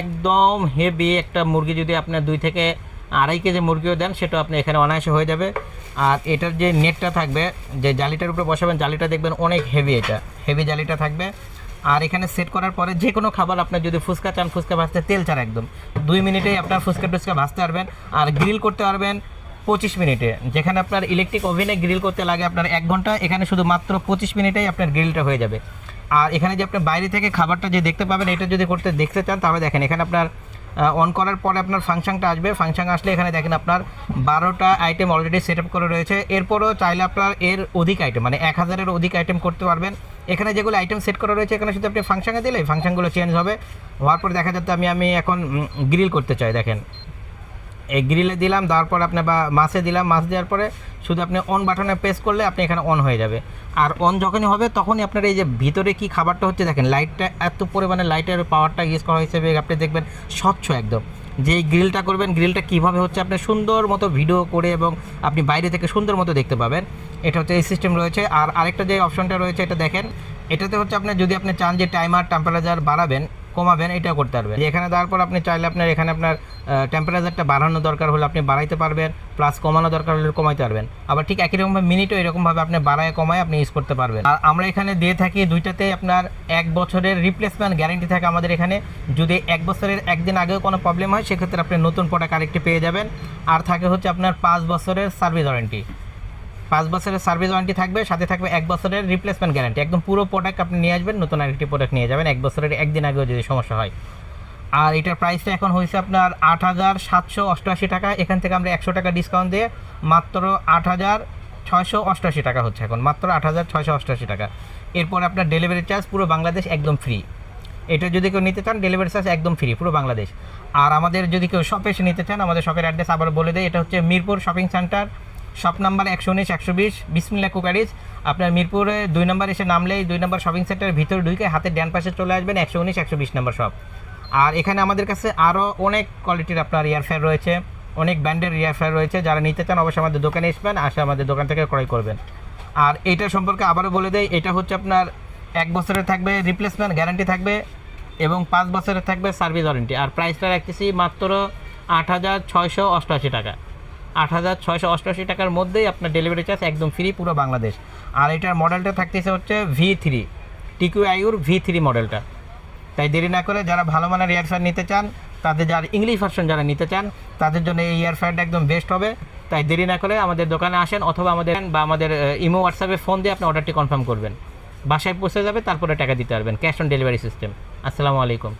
একদম হেভি একটা মুরগি যদি আপনার 2 থেকে 2.5 কেজি মুরগিও দেন সেটা আপনি এখানে অনায়াসে হয়ে যাবে। আর এটার যে নেটটা থাকবে, যে জালিটার উপরে বসাবেন, জালিটা দেখবেন অনেক হেভি, এটা হেভি জালিটা থাকবে। আর এখানে সেট করার পরে যে কোনো খাবার আপনার যদি ফুচকা চান, ফুচকা ভাজতে তেল ছাড়া একদম 2 মিনিটেই আপনার ফুচকা টুচকা ভাজতে পারবেন। আর গ্রিল করতে পারবেন 25 মিনিটে। যেখানে আপনার ইলেকট্রিক ওভেনে গ্রিল করতে লাগে আপনার 1 ঘন্টা, এখানে শুধু মাত্র 25 মিনিটেই আপনার গ্রিলটা হয়ে যাবে। আর এখানে যে আপনি বাইরে থেকে খাবারটা যে দেখতে পাবেন, এটা যদি দেখতে চান তাহলে দেখেন এখানে আপনার অন করার পরে আপনার ফাংশনটা আসবে। ফাংশন আসলে এখানে দেখেন আপনার 12টা আইটেম অলরেডি সেট আপ করে রয়েছে। এরপরও চাইলে আপনার এর অধিক আইটেম, মানে 1000-এর অধিক আইটেম করতে পারবেন। এখানে যেগুলো আইটেম সেট করা রয়েছে, এখানে শুধু আপনি ফাংশনে দিলে ফাংশনগুলো চেঞ্জ হবে। হওয়ার পরে দেখা যাচ্ছে আমি এখন গ্রিল করতে চাই, দেখেন এই গ্রিলে দিলাম, দেওয়ার পর আপনি বা মাছে দিলাম, মাছ দেওয়ার পরে শুধু আপনি অন বাটনে প্রেস করলে আপনি এখানে অন হয়ে যাবে। আর অন যখনই হবে তখনই আপনার এই যে ভিতরে কি খাবারটা হচ্ছে দেখেন, লাইটটা এত পরিমাণে লাইটের পাওয়ারটা ইউজ করা হয়েছে, আপনি দেখবেন স্বচ্ছ একদম। যে গ্রিলটা করবেন, গ্রিলটা কীভাবে হচ্ছে আপনি সুন্দর মতো ভিডিও করে এবং আপনি বাইরে থেকে সুন্দর মতো দেখতে পাবেন। এটা হচ্ছে এই সিস্টেম রয়েছে। আর আরেকটা যে অপশনটা রয়েছে এটা দেখেন, এটাতে হচ্ছে আপনি যদি আপনি চান যে টাইমার টেম্পারেচার বাড়াবেন কমাবেন, এটাও করতে পারবেন। এখানে দেওয়ার পর আপনি চাইলে আপনার এখানে আপনার টেম্পারেচারটা বাড়ানো দরকার হলে আপনি বাড়াইতে পারবেন, প্লাস কমানো দরকার হলে কমাইতে পারবেন। আবার ঠিক একই রকমভাবে মিনিটও এরকমভাবে আপনি বাড়ায় কমায় আপনি ইউজ করতে পারবেন। আর আমরা এখানে দিয়ে থাকি দুইটাতেই আপনার 1 বছরের রিপ্লেসমেন্ট গ্যারেন্টি থাকে আমাদের এখানে। যদি 1 বছরের একদিন আগেও কোনো প্রবলেম হয় সেক্ষেত্রে আপনি নতুন প্রোডাক্ট আরেকটি পেয়ে যাবেন। আর থাকে হচ্ছে আপনার 5 বছরের সার্ভিস ওয়ারেন্টি। 5 বছরের সার্ভিস ওয়ারেন্টি থাকবে, সাথে থাকবে 1 বছরের রিপ্লেসমেন্ট গ্যারান্টি। একদম পুরো প্রোডাক্ট আপনি নিয়ে আসবেন, নতুন আরেকটি প্রোডাক্ট নিয়ে যাবেন 1 বছরের একদিন আগেও যদি সমস্যা হয়। আর এটার প্রাইসটা এখন হয়েছে আপনার 8,788 টাকা। এখান থেকে আমরা 100 টাকা ডিসকাউন্ট দিয়ে মাত্র 8,688 টাকা হচ্ছে এখন, মাত্র 8,688 টাকা। এরপর আপনার ডেলিভারি চার্জ পুরো বাংলাদেশ একদম ফ্রি। এটা যদি কেউ নিতে চান ডেলিভারি চার্জ একদম ফ্রি পুরো বাংলাদেশ। আর আমাদের যদি কেউ শপে এসে নিতে চান, আমাদের শপের অ্যাড্রেস আবার বলে দেয়, এটা হচ্ছে Mirpur shopping centre, shop number 119-120 বিসমিল্লাহ কুকারিজ। আপনার মিরপুরে 2 নম্বর এসে নামলেই 2 নম্বর শপিং সেন্টারের ভিতরে ঢুকে হাতের ডান পাশে চলে আসবেন 119-120 নম্বর শপ। আর এখানে আমাদের কাছে আরও অনেক কোয়ালিটির আপনার এয়ার ফ্রায়ার রয়েছে, অনেক ব্র্যান্ডের এয়ার ফ্রায়ার রয়েছে। যারা নিতে চান অবশ্যই আমাদের দোকানে আসবেন, আসে আমাদের দোকান থেকে ক্রয় করবেন। আর এইটা সম্পর্কে আবারও বলে দেয়, এটা হচ্ছে আপনার 1 বছরের থাকবে রিপ্লেসমেন্ট গ্যারান্টি থাকবে এবং 5 বছরের থাকবে সার্ভিস ওয়ারেন্টি। আর প্রাইসটা রাখতেছি মাত্র 8,688 টাকা। 8,688 টাকার মধ্যেই আপনার ডেলিভারি চার্জ একদম ফ্রি পুরো বাংলাদেশ। আর এটার মডেলটা থাকতেছে হচ্ছে V3 TQIUর V3 মডেলটা। তাই দেরি না করে যারা ভালো মানের এয়ার ফ্রায়ার নিতে চান, তাদের যারা ইংলিশ ভার্সন যারা নিতে চান তাদের জন্য এই এয়ার ফ্রায়ারটা একদম বেস্ট হবে। তাই দেরি না করে আমাদের দোকানে আসেন, অথবা আমাদের ইমো হোয়াটসঅ্যাপে ফোন দিয়ে আপনি অর্ডারটি কনফার্ম করবেন। বাসায় পৌঁছে যাবে, তারপরে টাকা দিতে পারবেন, ক্যাশ অন ডেলিভারি সিস্টেম। আসসালামু আলাইকুম।